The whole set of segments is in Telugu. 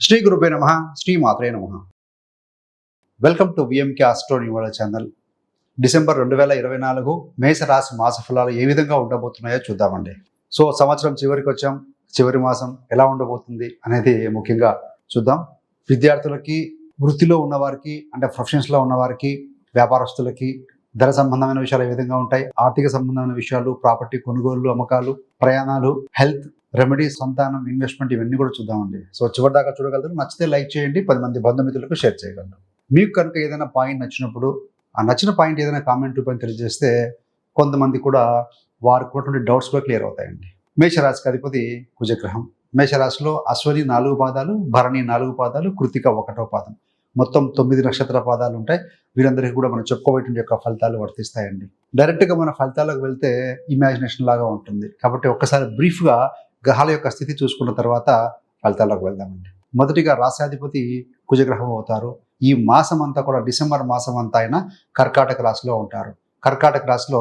శ్రీ గురుభే నమః, శ్రీ మాత్రే నమః. వెల్కమ్ టు విఎంకే ఆస్ట్రో న్యూవల్ ఛానల్. డిసెంబర్ 2024 మేషరాశి మాస ఫలాలు ఏ విధంగా ఉండబోతున్నాయో చూద్దామండి. సంవత్సరం చివరికి వచ్చాం. చివరి మాసం ఎలా ఉండబోతుంది అనేది ముఖ్యంగా చూద్దాం. విద్యార్థులకి, వృత్తిలో ఉన్నవారికి అంటే ప్రొఫెషన్స్లో ఉన్నవారికి, వ్యాపారస్తులకి ధన సంబంధమైన విషయాలు ఏ విధంగా ఉంటాయి, ఆర్థిక సంబంధమైన విషయాలు, ప్రాపర్టీ కొనుగోళ్లు, అమ్మకాలు, ప్రయాణాలు, హెల్త్, రెమెడీస్, సంతానం, ఇన్వెస్ట్మెంట్ ఇవన్నీ కూడా చూద్దామండి. చివరి దాకా చూడగలరు. నచ్చితే లైక్ చేయండి, 10 మంది బంధుమిత్రులకు షేర్ చేయగలరు. మీకు కనుక ఏదైనా పాయింట్ నచ్చినప్పుడు ఆ నచ్చిన పాయింట్ ఏదైనా కామెంట్ రూపంలో తెలియజేస్తే కొంతమంది కూడా వారికి ఉన్నటువంటి డౌట్స్ కూడా క్లియర్ అవుతాయండి. మేషరాశికి అధిపతి కుజగ్రహం. మేషరాశిలో అశ్వని 4 పాదాలు, భరణి 4 పాదాలు, కృతిక 1వ పాదం, మొత్తం 9 నక్షత్ర పాదాలు ఉంటాయి. వీరందరికీ కూడా మనం చెప్పుకోబోయే యొక్క ఫలితాలు వర్తిస్తాయండి. డైరెక్ట్గా మన ఫలితాలకు వెళ్తే ఇమాజినేషన్ లాగా ఉంటుంది. కాబట్టి ఒక్కసారి బ్రీఫ్గా గ్రహాల యొక్క స్థితి చూసుకున్న తర్వాత ఫలితాలకు వెళ్దామండి. మొదటిగా రాశ్యాధిపతి కుజగ్రహం అవుతారు. ఈ మాసం అంతా కూడా డిసెంబర్ మాసం అంతా ఆయన కర్కాటక రాశిలో ఉంటారు. కర్కాటక రాశిలో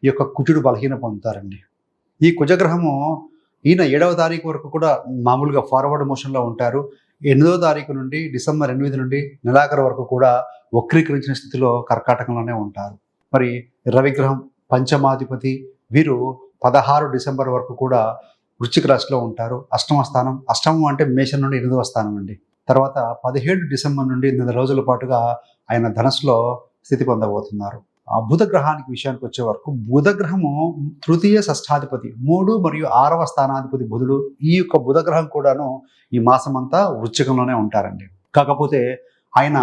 ఈ యొక్క కుజుడు బలహీన పొందుతారండి. ఈ కుజగ్రహము ఈయన 7వ తారీఖు వరకు కూడా మామూలుగా ఫార్వర్డ్ మోషన్లో ఉంటారు. 8వ తారీఖు నుండి డిసెంబర్ 8 నుండి నెలాఖరు వరకు కూడా వక్రీకరించిన స్థితిలో కర్కాటకంలోనే ఉంటారు. మరి రవిగ్రహం పంచమాధిపతి, వీరు 16 డిసెంబర్ వరకు కూడా వృశ్చిక రాశిలో ఉంటారు. అష్టమ స్థానం, అష్టమం అంటే మేషం నుండి 8వ స్థానం అండి. తర్వాత 17 డిసెంబర్ నుండి 8 రోజుల పాటుగా ఆయన ధనస్సులో స్థితి పొందబోతున్నారు. ఆ బుధ గ్రహానికి విషయానికి వచ్చే వరకు బుధ గ్రహము తృతీయ షష్ఠాధిపతి, 3 మరియు 6వ స్థానాధిపతి బుధుడు. ఈ యొక్క బుధ గ్రహం కూడాను ఈ మాసం అంతా వృశ్చికంలోనే ఉంటారండి. కాకపోతే ఆయన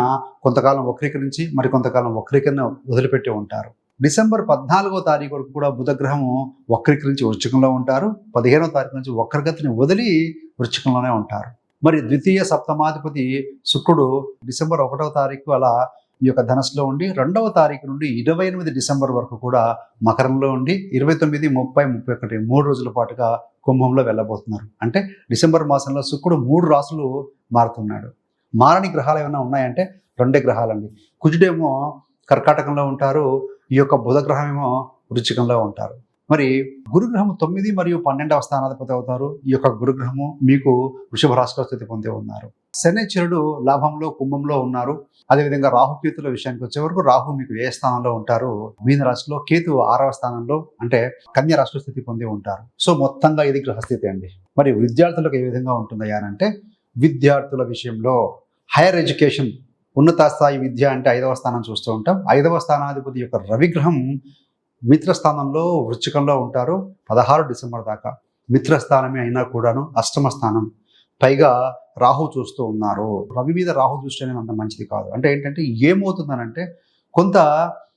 కొంతకాలం వక్రీకరించి మరి కొంతకాలం వక్రీకరణ వదిలిపెట్టి ఉంటారు. డిసెంబర్ 14వ తారీఖు వరకు కూడా బుధగ్రహము వక్రీకరించి వృశ్చికంలో ఉంటారు. 15వ తారీఖు నుంచి వక్రగతిని వదిలి వృశ్చికంలోనే ఉంటారు. మరి ద్వితీయ సప్తమాధిపతి శుక్రుడు డిసెంబర్ 1వ తారీఖు అలా ఈ యొక్క ధనస్సులో ఉండి 2వ తారీఖు నుండి 28 డిసెంబర్ వరకు కూడా మకరంలో ఉండి 29, 30, 31 3 రోజుల పాటుగా కుంభంలో వెళ్ళబోతున్నారు. అంటే డిసెంబర్ మాసంలో శుక్రుడు 3 రాసులు మారుతున్నాడు. మారని గ్రహాలు ఏమైనా ఉన్నాయంటే 2 గ్రహాలండి. కుజుడేమో కర్కాటకంలో ఉంటారు, ఈ యొక్క బుధగ్రహం ఏమో వృశ్చికంలో ఉంటారు. మరి గురుగ్రహము 9 మరియు 12వ స్థానాధిపతి అవుతారు. ఈ యొక్క గురుగ్రహము మీకు వృషభ రాశిలో స్థితి పొంది ఉన్నారు. శనిచరుడు లాభంలో కుంభంలో ఉన్నారు. అదేవిధంగా రాహుకేతుల విషయానికి వచ్చే వరకు రాహు మీకు ఏ స్థానంలో ఉంటారు, మీన రాశిలో, కేతు 6వ స్థానంలో అంటే కన్య రాశిలో స్థితి పొంది ఉంటారు. మొత్తంగా ఇది గ్రహస్థితి అండి. మరి విద్యార్థులకు ఏ విధంగా ఉంటుందయ్యా అంటే, విద్యార్థుల విషయంలో హైయర్ ఎడ్యుకేషన్, ఉన్నత స్థాయి విద్య అంటే 5వ స్థానం చూస్తూ ఉంటాం. 5వ స్థానాధిపతి యొక్క రవిగ్రహం మిత్రస్థానంలో వృశ్చికంలో ఉంటారు 16 డిసెంబర్ దాకా. మిత్రస్థానమే అయినా కూడాను అష్టమ స్థానం, పైగా రాహు చూస్తూ ఉన్నారు. రవి మీద రాహు దృష్టి అనేది అంత మంచిది కాదు. అంటే ఏంటంటే ఏమవుతుందనంటే కొంత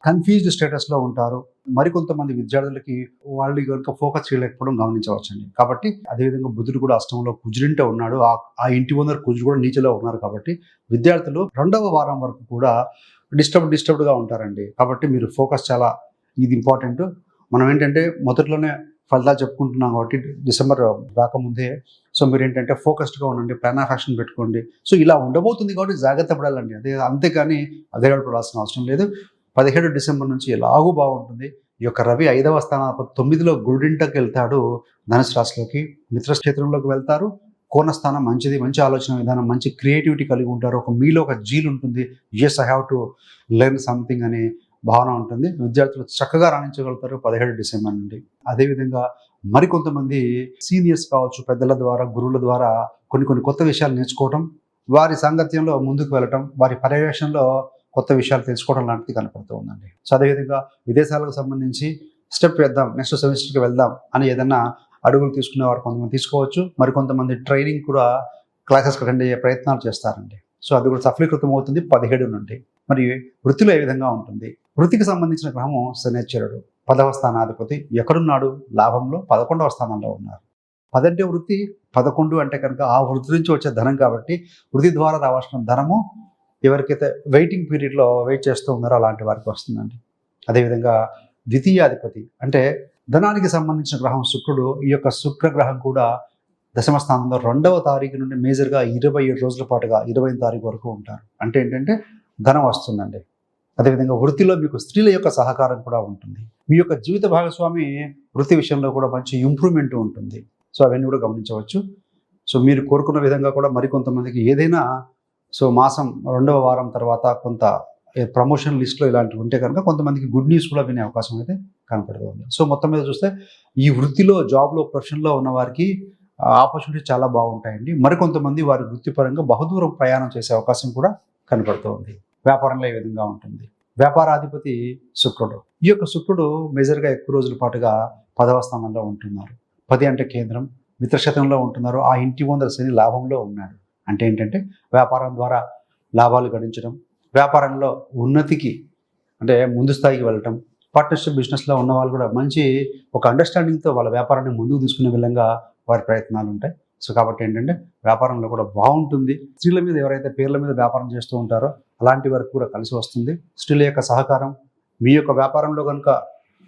కన్ఫ్యూజ్డ్ స్టేటస్లో ఉంటారు. మరికొంతమంది విద్యార్థులకి వాళ్ళు కనుక ఫోకస్ చేయలేకపోవడం గమనించవచ్చండి. కాబట్టి అదేవిధంగా బుధుడు కూడా అష్టంలో కుజుడింటే ఉన్నాడు. ఆ ఇంటి ఓనర్ కుజుడు కూడా నీచలో ఉన్నారు. కాబట్టి విద్యార్థులు 2వ వారం వరకు కూడా డిస్టర్బ్డ్గా ఉంటారండి. కాబట్టి మీరు ఫోకస్ చాలా ఇది ఇంపార్టెంట్. మనం ఏంటంటే మొదట్లోనే ఫలితాలు చెప్పుకుంటున్నాం కాబట్టి డిసెంబర్ రాకముందే మీరు ఏంటంటే ఫోకస్డ్గా ఉండండి, ప్లాన్ ఆఫ్ యాక్షన్ పెట్టుకోండి. ఇలా ఉండబోతుంది కాబట్టి జాగ్రత్త పడాలండి. అంతేకాని అదే పడాల్సిన అవసరం లేదు. 17 డిసెంబర్ నుంచి ఎలాగూ బాగుంటుంది. ఈ యొక్క రవి 5వ స్థానాధిపతి 9లో గురుడింటకి వెళ్తాడు, ధనుసు రాశిలోకి, మిత్రక్షేత్రంలోకి వెళ్తారు. కోణస్థానం మంచిది, మంచి ఆలోచన విధానం, మంచి క్రియేటివిటీ కలిగి ఉంటారు. మీలో ఒక జీల్ ఉంటుంది. I have to learn something అనే భావన ఉంటుంది. విద్యార్థులు చక్కగా రాణించగలుగుతారు 17 డిసెంబర్ నుండి. అదేవిధంగా మరికొంతమంది సీనియర్స్ కావచ్చు, పెద్దల ద్వారా, గురువుల ద్వారా కొన్ని కొత్త విషయాలు నేర్చుకోవటం, వారి సాంగత్యంలో ముందుకు వెళ్ళటం, వారి పర్యవేక్షణలో కొత్త విషయాలు తెలుసుకోవడం లాంటిది కనపడుతూ ఉందండి. అదేవిధంగా విదేశాలకు సంబంధించి స్టెప్ వేద్దాం, నెక్స్ట్ సెమిస్టర్కి వెళ్దాం అని ఏదైనా అడుగులు తీసుకునే వారు కొంతమంది తీసుకోవచ్చు. మరికొంతమంది ట్రైనింగ్ కూడా క్లాసెస్కి అటెండ్ అయ్యే ప్రయత్నాలు చేస్తారండి. అది కూడా సఫలీకృతం అవుతుంది 17 నుండి. మరి వృత్తిలో ఏ విధంగా ఉంటుంది? వృత్తికి సంబంధించిన గ్రహము శనిశ్చరుడు 10వ స్థానాధిపతి ఎక్కడున్నాడు? లాభంలో 11వ స్థానంలో ఉన్నారు. 10 వృత్తి, 11 అంటే కనుక ఆ వృత్తి నుంచి వచ్చే ధనం. కాబట్టి వృత్తి ద్వారా రావాల్సిన ధనము ఎవరికైతే వెయిటింగ్ పీరియడ్లో వెయిట్ చేస్తూ ఉన్నారో అలాంటి వారికి వస్తుందండి. అదేవిధంగా ద్వితీయాధిపతి అంటే ధనానికి సంబంధించిన గ్రహం శుక్రుడు. ఈ యొక్క శుక్రగ్రహం కూడా దశమ స్థానంలో 2వ తారీఖు నుండి మేజర్గా 27 రోజుల పాటుగా 20వ తారీఖు వరకు ఉంటారు. అంటే ఏంటంటే ధనం వస్తుందండి. అదేవిధంగా వృత్తిలో మీకు స్త్రీల యొక్క సహకారం కూడా ఉంటుంది. మీ యొక్క జీవిత భాగస్వామి వృత్తి విషయంలో కూడా మంచి ఇంప్రూవ్మెంట్ ఉంటుంది. అవన్నీ కూడా గమనించవచ్చు. సో మీరు కోరుకున్న విధంగా కూడా మరికొంతమందికి ఏదైనా సో మాసం 2వ వారం తర్వాత కొంత ప్రమోషన్ లిస్ట్లో ఇలాంటివి ఉంటే కనుక కొంతమందికి గుడ్ న్యూస్ కూడా వినే అవకాశం అయితే కనపడుతుంది. సో మొత్తం మీద చూస్తే ఈ వృత్తిలో, జాబ్లో, ప్రొఫెషన్లో ఉన్న వారికి ఆపర్చునిటీ చాలా బాగుంటాయండి. మరికొంతమంది వారి వృత్తిపరంగా బహుదూరం ప్రయాణం చేసే అవకాశం కూడా కనపడుతూ ఉంది. వ్యాపారంలో ఈ విధంగా ఉంటుంది. వ్యాపారాధిపతి శుక్రుడు. ఈ యొక్క శుక్రుడు మేజర్గా ఎక్కువ రోజుల పాటుగా 10వ స్థానంలో ఉంటున్నారు. 10 అంటే కేంద్రం, మిత్రశతంలో ఉంటున్నారు. ఆ ఇంటి ముందర శని లాభంలో ఉన్నాడు. అంటే ఏంటంటే వ్యాపారం ద్వారా లాభాలు గడించడం, వ్యాపారంలో ఉన్నతికి అంటే ముందు స్థాయికి వెళ్ళటం, పార్ట్నర్షిప్ బిజినెస్లో ఉన్న వాళ్ళు కూడా మంచి ఒక అండర్స్టాండింగ్తో వాళ్ళ వ్యాపారాన్ని ముందుకు తీసుకునే విధంగా వారి ప్రయత్నాలు ఉంటాయి. సో కాబట్టి ఏంటంటే వ్యాపారంలో కూడా బాగుంటుంది. స్త్రీల మీద ఎవరైతే పేర్ల మీద వ్యాపారం చేస్తూ ఉంటారో అలాంటి వారికి కూడా కలిసి వస్తుంది. స్త్రీల యొక్క సహకారం, మీ యొక్క వ్యాపారంలో కనుక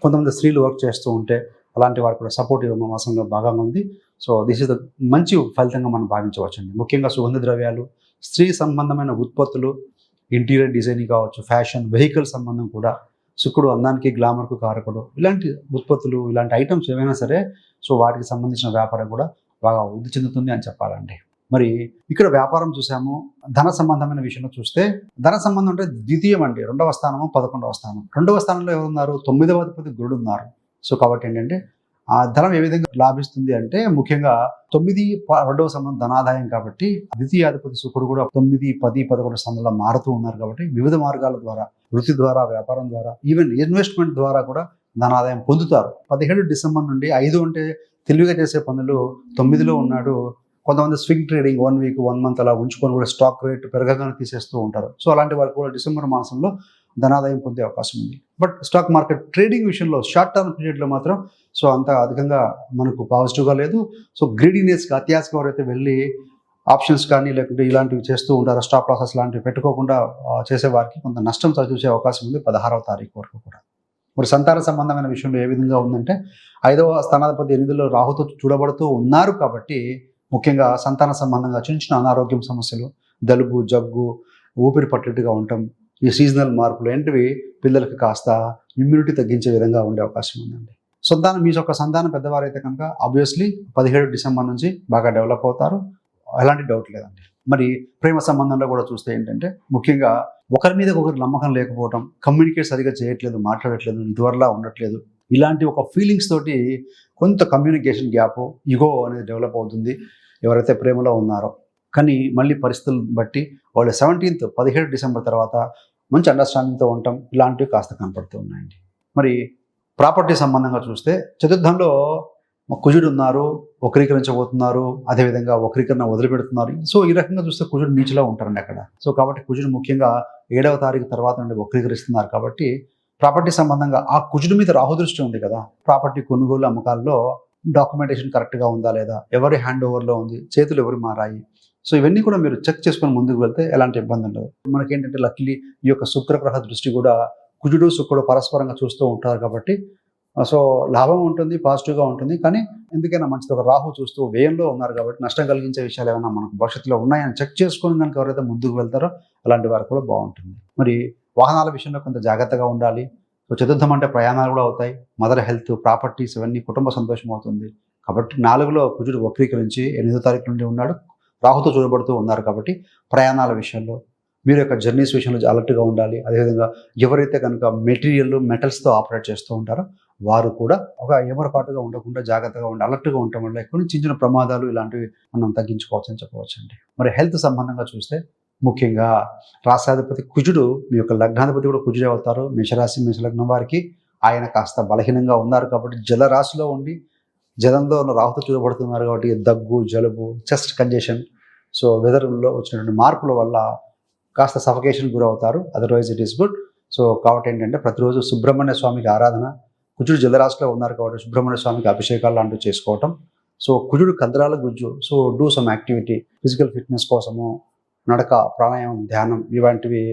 కొంతమంది స్త్రీలు వర్క్ చేస్తూ ఉంటే అలాంటి వారికి కూడా సపోర్ట్ ఇవ్వడం మాసంలో బాగా ఉంది. సో దిస్ ఇస్ ద మంచి ఫలితంగా మనం భావించవచ్చండి. ముఖ్యంగా సుగంధ ద్రవ్యాలు, స్త్రీ సంబంధమైన ఉత్పత్తులు, ఇంటీరియర్ డిజైనింగ్ కావచ్చు, ఫ్యాషన్, వెహికల్ సంబంధం కూడా శుక్రుడు అందానికి, గ్లామర్కు కారకుడు. ఇలాంటి ఉత్పత్తులు, ఇలాంటి ఐటమ్స్ ఏవైనా సరే సో వాటికి సంబంధించిన వ్యాపారం కూడా బాగా వృద్ధి చెందుతుంది అని చెప్పాలండి. మరి ఇక్కడ వ్యాపారం చూసాము. ధన సంబంధమైన విషయంలో చూస్తే ధన సంబంధం అంటే ద్వితీయం అండి. 2వ స్థానము, 11వ స్థానం. 2వ స్థానంలో ఎవరున్నారు? 9వ అధిపతి గురుడు ఉన్నారు. సో కాబట్టి ఏంటంటే ఆ ధనం ఏ విధంగా లాభిస్తుంది అంటే ముఖ్యంగా 9, 2వ సంబంధం ధనాదాయం కాబట్టి ద్వితీయాధిపతి శుక్రుడు కూడా 9, 10, 11 స్థానంలో మారుతూ ఉన్నారు కాబట్టి వివిధ మార్గాల ద్వారా, వృత్తి ద్వారా, వ్యాపారం ద్వారా, ఈవెన్ ఇన్వెస్ట్మెంట్ ద్వారా కూడా ధనాదాయం పొందుతారు. 17 డిసెంబర్ నుండి 5 అంటే తెలివిగా చేసే పనులు, 9లో ఉన్నాడు. కొంతమంది స్వింగ్ ట్రేడింగ్ 1 వీక్, 1 మంత్ అలా ఉంచుకొని కూడా స్టాక్ రేట్ పెరగగానే తీసేస్తూ ఉంటారు. సో అలాంటి వారికి కూడా డిసెంబర్ మాసంలో ధనాదాయం పొందే అవకాశం ఉంది. బట్ స్టాక్ మార్కెట్ ట్రేడింగ్ విషయంలో షార్ట్ టర్మ్ పీరియడ్లో మాత్రం సో అంత అధికంగా మనకు పాజిటివ్గా లేదు. సో గ్రీడీనెస్గా, అత్యాశగా ఎవరైతే వెళ్ళి ఆప్షన్స్ కానీ లేకుంటే ఇలాంటివి చేస్తూ ఉంటారో, స్టాప్ లాసెస్ లాంటివి పెట్టుకోకుండా చేసేవారికి కొంత నష్టం చూసే అవకాశం ఉంది 16వ తారీఖు వరకు కూడా. మరి సంతాన సంబంధమైన విషయంలో ఏ విధంగా ఉందంటే 5వ స్థానాధిపతి 8లో రాహుతో చూడబడుతూ ఉన్నారు కాబట్టి ముఖ్యంగా సంతాన సంబంధంగా చిన్న చిన్న అనారోగ్యం సమస్యలు, జలుబు, జగ్గు, ఊపిరి పట్టేట్టుగా ఉండటం, ఈ సీజనల్ మార్పులు ఏంటివి పిల్లలకి కాస్త ఇమ్యూనిటీ తగ్గించే విధంగా ఉండే అవకాశం ఉందండి. మీ యొక్క సంతానం పెద్దవారైతే కనుక ఆబ్వియస్లీ 17 డిసెంబర్ నుంచి బాగా డెవలప్ అవుతారు. ఎలాంటి డౌట్ లేదండి. మరి ప్రేమ సంబంధంలో కూడా చూస్తే ఏంటంటే ముఖ్యంగా ఒకరి మీద ఒకరు నమ్మకం లేకపోవడం, కమ్యూనికేట్ సరిగా చేయట్లేదు, మాట్లాడట్లేదు, ఇదివరలా ఉండట్లేదు, ఇలాంటి ఒక ఫీలింగ్స్ తోటి కొంత కమ్యూనికేషన్ గ్యాప్, ఇగో అనేది డెవలప్ అవుతుంది ఎవరైతే ప్రేమలో ఉన్నారో. కానీ మళ్ళీ పరిస్థితులను బట్టి వాళ్ళు 17 డిసెంబర్ తర్వాత మంచి అండర్స్టాండింగ్తో ఉండటం ఇలాంటివి కాస్త కనపడుతూ ఉన్నాయండి. మరి ప్రాపర్టీ సంబంధంగా చూస్తే చతుర్థంలో కుజుడు ఉన్నారు, వక్రీకరించబోతున్నారు, అదేవిధంగా వక్రీకరణ వదిలిపెడుతున్నారు. సో ఈ రకంగా చూస్తే కుజుడు నీచిలో ఉంటారండి అక్కడ. సో కాబట్టి కుజుడు ముఖ్యంగా 7వ తారీఖు తర్వాత నుండి వక్రీకరిస్తున్నారు కాబట్టి ప్రాపర్టీ సంబంధంగా ఆ కుజుడు మీద రాహు దృష్టి ఉంది కదా, ప్రాపర్టీ కొనుగోలు అమ్మకాల్లో డాక్యుమెంటేషన్ కరెక్ట్గా ఉందా లేదా, ఎవరి హ్యాండ్ ఓవర్లో ఉంది, చేతులు ఎవరు మారాయి, సో ఇవన్నీ కూడా మీరు చెక్ చేసుకొని ముందుకు వెళ్తే ఎలాంటి ఇబ్బంది ఉండదు. మనకేంటంటే లక్కీలీ ఈ యొక్క శుక్రగ్రహ దృష్టి కూడా కుజుడు శుక్రుడు పరస్పరంగా చూస్తూ ఉంటారు కాబట్టి సో లాభం ఉంటుంది, పాజిటివ్గా ఉంటుంది. కానీ ఎందుకైనా మంచిది ఒక రాహు చూస్తూ వ్యయంలో ఉన్నారు కాబట్టి నష్టం కలిగించే విషయాలు ఏమైనా మనకు భవిష్యత్తులో ఉన్నాయని చెక్ చేసుకొని కనుక ఎవరైతే ముందుకు వెళ్తారో అలాంటి వారు కూడా బాగుంటుంది. మరి వాహనాల విషయంలో కొంత జాగ్రత్తగా ఉండాలి. సో చతుర్థం అంటే ప్రయాణాలు కూడా అవుతాయి, మదర్ హెల్త్, ప్రాపర్టీస్ ఇవన్నీ కుటుంబ సంతోషం అవుతుంది కాబట్టి 4లో కుజుడు వక్రీకరించి 8వ తారీఖు నుండి ఉన్నాడు, రాహుతో చూడబడుతూ ఉన్నారు కాబట్టి ప్రయాణాల విషయంలో మీరు యొక్క జర్నీస్ విషయంలో అలర్ట్గా ఉండాలి. అదేవిధంగా ఎవరైతే కనుక మెటీరియల్ మెటల్స్తో ఆపరేట్ చేస్తూ ఉంటారో వారు కూడా ఒక ఏమరపాటుగా ఉండకుండా జాగ్రత్తగా ఉండి అలర్ట్గా ఉండటం వల్ల కొన్ని చిన్న చిన్న ప్రమాదాలు ఇలాంటివి మనం తగ్గించుకోవచ్చు అని చెప్పవచ్చు అండి. మరి హెల్త్ సంబంధంగా చూస్తే ముఖ్యంగా రాష్ట్రాధిపతి కుజుడు, మీ యొక్క లగ్నాధిపతి కూడా కుజుడే అవుతారు. మేషరాశి, మేషలగ్నం వారికి ఆయన కాస్త బలహీనంగా ఉన్నారు కాబట్టి జలరాశిలో ఉండి జలంలో ఉన్న రాహుతో చూడబడుతున్నారు కాబట్టి దగ్గు, జలుబు, చెస్ట్ కంజెషన్, సో వెదర్లో వచ్చినటువంటి మార్పుల వల్ల కాస్త సఫకేషన్ గురవుతారు. Otherwise it is good. So కాబట్టి ఏంటంటే ప్రతిరోజు సుబ్రహ్మణ్య స్వామికి ఆరాధన, కుజుడు జలరాశిలో ఉన్నారు కాబట్టి సుబ్రహ్మణ్య స్వామికి అభిషేకాలు లాంటివి చేసుకోవటం. సో కుజుడు కందరాల గుజ్జు, so do some activity, physical fitness కోసము నడక, ప్రాణాయామం, ధ్యానం ఇలాంటివి.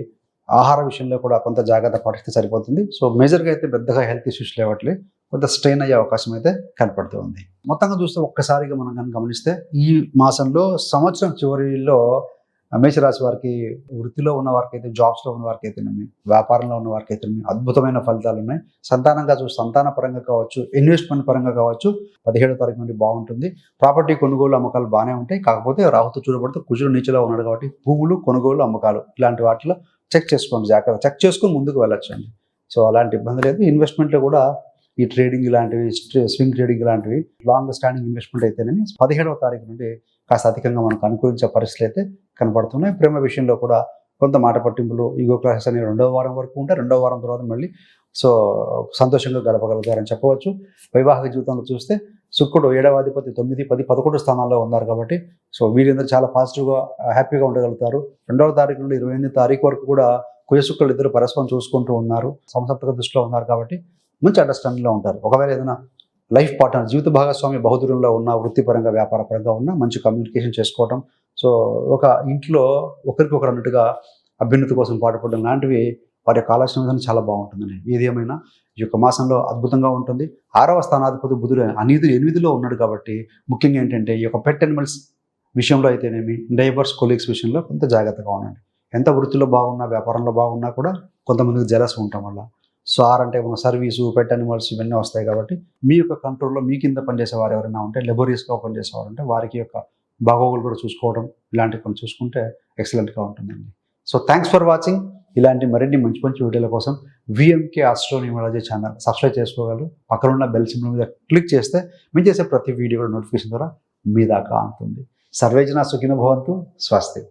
ఆహార విషయంలో కూడా కొంత జాగ్రత్త పాటిస్తే సరిపోతుంది. సో మేజర్గా అయితే పెద్దగా హెల్త్ ఇష్యూస్ లేవట్లే, కొంత స్ట్రెయిన్ అయ్యే అవకాశం అయితే కనపడుతూ ఉంది. మొత్తంగా చూస్తే ఒక్కసారిగా మనం కనుక గమనిస్తే ఈ మాసంలో సంవత్సరం చివరిలో మేషరాశి వారికి వృత్తిలో ఉన్న వారికి అయితే, జాబ్స్లో ఉన్న వారికి అయితేనేమి, వ్యాపారంలో ఉన్న వారికి అయితేనేమి అద్భుతమైన ఫలితాలు ఉన్నాయి. సంతాన పరంగా కావచ్చు, ఇన్వెస్ట్మెంట్ పరంగా కావచ్చు 17వ తారీఖు నుండి బాగుంటుంది. ప్రాపర్టీ కొనుగోలు అమ్మకాలు బాగానే ఉంటాయి. కాకపోతే రాహుతో చూడబడితే కుజుడు నీచలో ఉన్నాడు కాబట్టి భూములు కొనుగోలు అమ్మకాలు ఇలాంటి వాటిలో చెక్ చేసుకోండి, జాగ్రత్త చెక్ చేసుకొని ముందుకు వెళ్ళొచ్చండి. సో అలాంటి ఇబ్బంది లేదు. ఇన్వెస్ట్మెంట్లో కూడా ఈ ట్రేడింగ్ ఇలాంటివి, స్వింగ్ ట్రేడింగ్ ఇలాంటివి, లాంగ్ స్టాండింగ్ ఇన్వెస్ట్మెంట్ అయితేనేమి 17వ తారీఖు నుండి కాస్త అధికంగా మనకు అనుకూలించే పరిస్థితులు అయితే కనపడుతున్నాయి. ప్రేమ విషయంలో కూడా కొంత మాట పట్టింపులు, ఈగో క్లాసెస్ అనేవి 2వ వారం వరకు ఉంటే 2వ వారం తర్వాత మళ్ళీ సో సంతోషంగా గడపగలుగుతారని చెప్పవచ్చు. వైవాహిక జీవితంలో చూస్తే శుక్రుడు 7వ అధిపతి 9, 10, 11 స్థానాల్లో ఉన్నారు కాబట్టి సో వీళ్ళందరూ చాలా పాజిటివ్గా హ్యాపీగా ఉండగలుగుతారు. 2వ తారీఖు నుండి 28వ తారీఖు వరకు కూడా కుజ శుక్రులు ఇద్దరు పరస్పరం చూసుకుంటూ ఉన్నారు, సంసప్తక దృష్టిలో ఉన్నారు కాబట్టి మంచి అండర్స్టాండింగ్లో ఉంటారు. ఒకవేళ ఏదైనా లైఫ్ పార్ట్నర్, జీవిత భాగస్వామి బహుదూరంలో ఉన్న, వృత్తిపరంగా వ్యాపారపరంగా ఉన్న మంచి కమ్యూనికేషన్ చేసుకోవడం, సో ఒక ఇంట్లో ఒకరికొకరు అన్నట్టుగా అభ్యున్నతి కోసం పాటుపడడం లాంటివి వారి యొక్క ఆలోచన విధానం చాలా బాగుంటుందండి. ఏది ఏమైనా ఈ యొక్క మాసంలో అద్భుతంగా ఉంటుంది. 6వ స్థానాధిపతి బుధుడు 8లో ఉన్నాడు కాబట్టి ముఖ్యంగా ఏంటంటే ఈ యొక్క పెట్ అనిమల్స్ విషయంలో అయితేనేమి, నైబర్స్, కొలీగ్స్ విషయంలో కొంత జాగ్రత్తగా ఉండండి. ఎంత వృత్తిలో బాగున్నా, వ్యాపారంలో బాగున్నా కూడా కొంతమందికి జెలస్ ఉండటం వల్ల సో అంటే మన సర్వీసు, పెట్ అనిమల్స్ ఇవన్నీ వస్తాయి కాబట్టి మీ యొక్క కంట్రోల్లో మీ కింద పనిచేసే వారు ఎవరైనా ఉంటే, లెబోరియస్గా పనిచేసేవారు ఉంటే వారికి యొక్క బాగోగులు కూడా చూసుకోవడం ఇలాంటివి కొన్ని చూసుకుంటే ఎక్సలెంట్గా ఉంటుందండి. So thanks for watching. ఇలాంటి మరిన్ని మంచి మంచి వీడియోల కోసం విఎంకే ఆస్ట్రోన్యూమరాలజీ ఛానల్ సబ్స్క్రైబ్ చేసుకోగలరు. పక్కన ఉన్న బెల్ సింబల్ మీద క్లిక్ చేస్తే మేము చేసే ప్రతి వీడియో కూడా నోటిఫికేషన్ ద్వారా మీ దాకా అందుతుంది. సర్వేజన సుఖినో భవంతు. స్వస్తి.